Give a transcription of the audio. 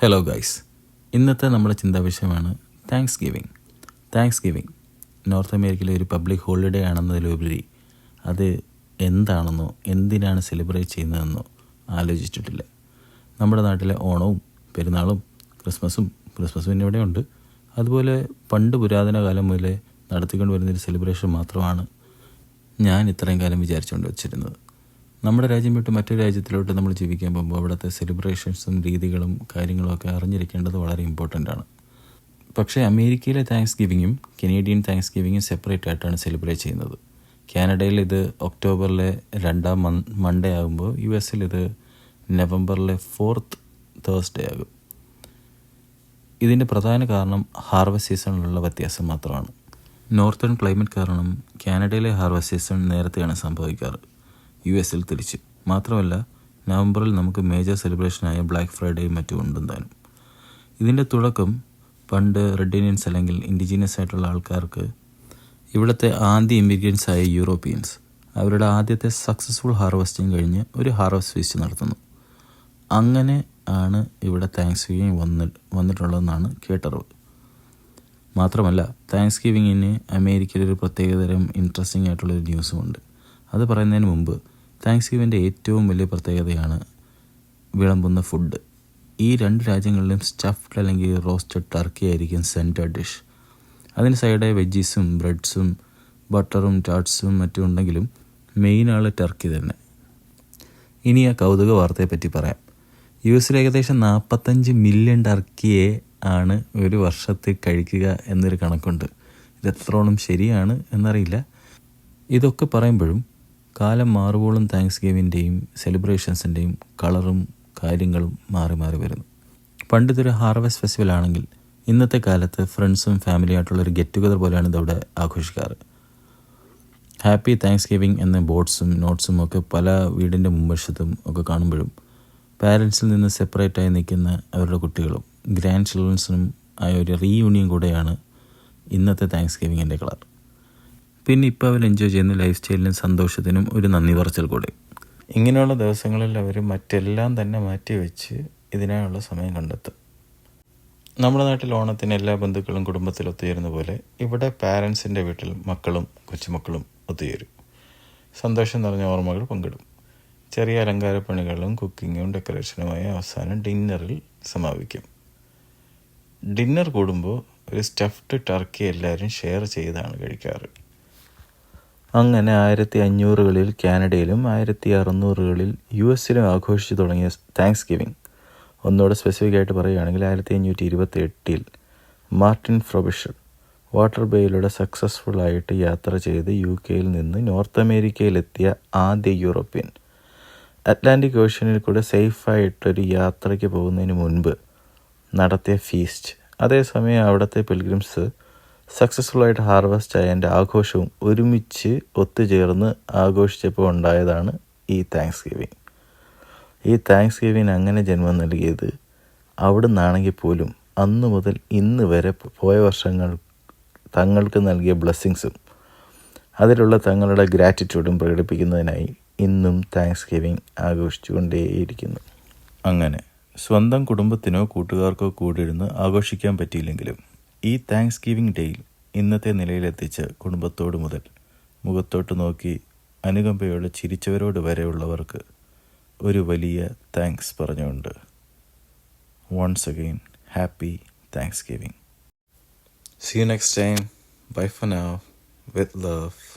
Hello guys, ഇന്നത്തെ നമ്മുടെ ചിന്താ വിഷയമാണ് താങ്ക്സ് ഗിവിങ്. നോർത്ത് അമേരിക്കയിലെ ഒരു പബ്ലിക് ഹോളിഡേ ആണെന്നതിലുപരി അത് എന്താണെന്നോ എന്തിനാണ് സെലിബ്രേറ്റ് ചെയ്യുന്നതെന്നോ ആലോചിച്ചിട്ടില്ല. നമ്മുടെ നാട്ടിലെ ഓണവും പെരുന്നാളും ക്രിസ്മസും പിന്നെ ഇവിടെ ഉണ്ട്. അതുപോലെ പണ്ട് പുരാതന കാലം മുതലേ നടത്തിക്കൊണ്ട് വരുന്നൊരു സെലിബ്രേഷൻ മാത്രമാണ് ഞാൻ ഇത്രയും കാലം വിചാരിച്ചുകൊണ്ട് വച്ചിരുന്നത്. നമ്മുടെ രാജ്യം വിട്ട് മറ്റൊരു രാജ്യത്തിലോട്ട് നമ്മൾ ജീവിക്കാൻ പോകുമ്പോൾ അവിടുത്തെ സെലിബ്രേഷൻസും രീതികളും കാര്യങ്ങളുമൊക്കെ അറിഞ്ഞിരിക്കേണ്ടത് വളരെ ഇമ്പോർട്ടൻ്റ് ആണ്. പക്ഷേ അമേരിക്കയിലെ താങ്ക്സ് ഗിവിങ്ങും കനേഡിയൻ താങ്ക്സ് ഗിവിങ്ങും സെപ്പറേറ്റ് ആയിട്ടാണ് സെലിബ്രേറ്റ് ചെയ്യുന്നത്. കാനഡയിൽ ഇത് ഒക്ടോബറിലെ 2ാം മൺഡേ ആകുമ്പോൾ US ഇത് നവംബറിലെ 4th തേഴ്സ്ഡേ ആകും. ഇതിൻ്റെ പ്രധാന കാരണം ഹാർവസ്റ്റ് സീസണിലുള്ള വ്യത്യാസം മാത്രമാണ്. നോർത്തേൺ ക്ലൈമറ്റ് കാരണം കാനഡയിലെ ഹാർവസ്റ്റ് സീസൺ നേരത്തെയാണ് സംഭവിക്കാറ്, US തിരിച്ച്. മാത്രമല്ല നവംബറിൽ നമുക്ക് മേജർ സെലിബ്രേഷനായ ബ്ലാക്ക് ഫ്രൈഡേയും മറ്റും ഉണ്ടെന്താനും. ഇതിൻ്റെ തുടക്കം പണ്ട് റെഡ് ഇന്ത്യൻസ് അല്ലെങ്കിൽ ഇൻഡിജീനിയസ് ആയിട്ടുള്ള ആൾക്കാർക്ക് ഇവിടുത്തെ ആദ്യ ഇമിഗ്രൻസ് ആയ യൂറോപ്പിയൻസ് അവരുടെ ആദ്യത്തെ സക്സസ്ഫുൾ ഹാർവസ്റ്റിംഗ് കഴിഞ്ഞ് ഒരു ഹാർവസ്റ്റ് ഫീസ്റ്റ് നടത്തുന്നു. അങ്ങനെ ആണ് ഇവിടെ താങ്ക്സ് ഗിവിങ് വന്നിട്ടുള്ളതെന്നാണ് കേട്ടറിവ്. മാത്രമല്ല താങ്ക്സ് ഗിവിങ്ങിന് അമേരിക്കയിലൊരു പ്രത്യേകതരം ഇൻട്രസ്റ്റിംഗ് ആയിട്ടുള്ളൊരു ന്യൂസുമുണ്ട്. അത് പറയുന്നതിന് മുമ്പ് താങ്ക്സ് ഗിവിങ്ങിൻ്റെ ഏറ്റവും വലിയ പ്രത്യേകതയാണ് വിളമ്പുന്ന ഫുഡ്. ഈ 2 രാജ്യങ്ങളിലും സ്റ്റഫ്ഡ് അല്ലെങ്കിൽ റോസ്റ്റഡ് ടർക്കി ആയിരിക്കും സെൻറ്റർ ഡിഷ്. അതിന് സൈഡായി വെജീസും ബ്രെഡ്സും ബട്ടറും ചാട്സും മറ്റും ഉണ്ടെങ്കിലും മെയിൻ ആൾ ടർക്കി തന്നെ. ഇനി ആ കൗതുക വാർത്തയെ പറ്റി പറയാം. US ഏകദേശം 45 മില്യൺ ടർക്കിയെ ആണ് ഒരു വർഷത്തിൽ കഴിക്കുക എന്നൊരു കണക്കുണ്ട്. ഇത് എത്രോളം ശരിയാണ് എന്നറിയില്ല. ഇതൊക്കെ പറയുമ്പോഴും കാലം മാറുമ്പോഴും താങ്ക്സ് ഗിവിങ്ങിൻ്റെയും സെലിബ്രേഷൻസിൻ്റെയും കളറും കാര്യങ്ങളും മാറി വരുന്നു. പണ്ടിതൊരു ഹാർവസ്റ്റ് ഫെസ്റ്റിവൽ ആണെങ്കിൽ ഇന്നത്തെ കാലത്ത് ഫ്രണ്ട്സും ഫാമിലിയായിട്ടുള്ളൊരു ഗെറ്റ് ടുഗദർ പോലെയാണ് ഇതവിടെ ആഘോഷിക്കാറ്. ഹാപ്പി താങ്ക്സ് ഗിവിങ് എന്ന ബോർഡ്സും നോട്ട്സും ഒക്കെ പല വീടിൻ്റെ മുൻവശത്തും ഒക്കെ കാണുമ്പോഴും പാരൻസിൽ നിന്ന് സെപ്പറേറ്റായി നിൽക്കുന്ന അവരുടെ കുട്ടികളും ഗ്രാൻഡ് ചിൽഡ്രൻസിനും ആയ ഒരു റീയൂണിയൻ കൂടെയാണ് ഇന്നത്തെ താങ്ക്സ് ഗിവിങ്ങിൻ്റെ കളർ. പിന്നെ ഇപ്പോൾ അവർ എൻജോയ് ചെയ്യുന്ന ലൈഫ് സ്റ്റൈലിനും സന്തോഷത്തിനും ഒരു നന്ദി പറച്ചിൽ കൂടെ. ഇങ്ങനെയുള്ള ദിവസങ്ങളിൽ അവർ മറ്റെല്ലാം തന്നെ മാറ്റി വെച്ച് ഇതിനായുള്ള സമയം കണ്ടെത്തും. നമ്മുടെ നാട്ടിൽ ഓണത്തിന് എല്ലാ ബന്ധുക്കളും കുടുംബത്തിൽ ഒത്തുചേരുന്ന പോലെ ഇവിടെ പാരൻസിൻ്റെ വീട്ടിൽ മക്കളും കൊച്ചുമക്കളും ഒത്തുചേരും. സന്തോഷം നിറഞ്ഞ ഓർമ്മകൾ പങ്കിടും. ചെറിയ അലങ്കാരപ്പണികളും കുക്കിങ്ങും ഡെക്കറേഷനുമായി അവസാനം ഡിന്നറിൽ സമാപിക്കും. ഡിന്നർ കൂടുമ്പോൾ ഒരു സ്റ്റഫ്ഡ് ടർക്കി എല്ലാവരും ഷെയർ ചെയ്താണ് കഴിക്കാറ്. അങ്ങനെ 1500കളിൽ കാനഡയിലും 1600കളിൽ US ആഘോഷിച്ചു തുടങ്ങിയ താങ്ക്സ് ഗിവിങ്, ഒന്നുകൂടെ സ്പെസിഫിക് ആയിട്ട് പറയുകയാണെങ്കിൽ 1528 മാർട്ടിൻ ഫ്രോബിഷർ വാട്ടർ ബേയിലൂടെ സക്സസ്ഫുൾ ആയിട്ട് യാത്ര ചെയ്ത് UK നിന്ന് നോർത്ത് അമേരിക്കയിലെത്തിയ ആദ്യ യൂറോപ്യൻ. അറ്റ്ലാന്റിക് ഓഷ്യനിൽ കൂടെ സേഫായിട്ടൊരു യാത്രയ്ക്ക് പോകുന്നതിന് മുൻപ് നടത്തിയ ഫീസ്റ്റ്. അതേസമയം അവിടുത്തെ പിൽഗ്രിംസ് സക്സസ്ഫുള്ളായിട്ട് ഹാർവസ്റ്റ് ആയതിൻ്റെ ആഘോഷവും ഒരുമിച്ച് ഒത്തുചേർന്ന് ആഘോഷിച്ചപ്പോൾ ഉണ്ടായതാണ് ഈ താങ്ക്സ് ഗിവിങ്. ഈ താങ്ക്സ് ഗിവിങ് അങ്ങനെ ജന്മം നൽകിയത് അവിടെ നിന്നാണെങ്കിൽ പോലും അന്നു മുതൽ ഇന്ന് വരെ പോയ വർഷങ്ങൾ തങ്ങൾക്ക് നൽകിയ ബ്ലെസ്സിങ്സും അതിലുള്ള തങ്ങളുടെ ഗ്രാറ്റിറ്റ്യൂഡും പ്രകടിപ്പിക്കുന്നതിനായി ഇന്നും താങ്ക്സ് ഗിവിങ് ആഘോഷിച്ചു കൊണ്ടേയിരിക്കുന്നു. അങ്ങനെ സ്വന്തം കുടുംബത്തിനോ കൂട്ടുകാർക്കോ കൂടിയിരുന്ന് ആഘോഷിക്കാൻ പറ്റിയില്ലെങ്കിലും ഈ താങ്ക്സ് ഗിവിങ് ഡേയിൽ ഇന്നത്തെ നിലയിലെത്തിച്ച കുടുംബത്തോട് മുതൽ മുഖത്തോട്ട് നോക്കി അനുകമ്പയോടെ ചിരിച്ചവരോട് വരെയുള്ളവർക്ക് ഒരു വലിയ താങ്ക്സ് പറഞ്ഞുകൊണ്ട് once again happy Thanksgiving. See you next time. Bye for now. With love.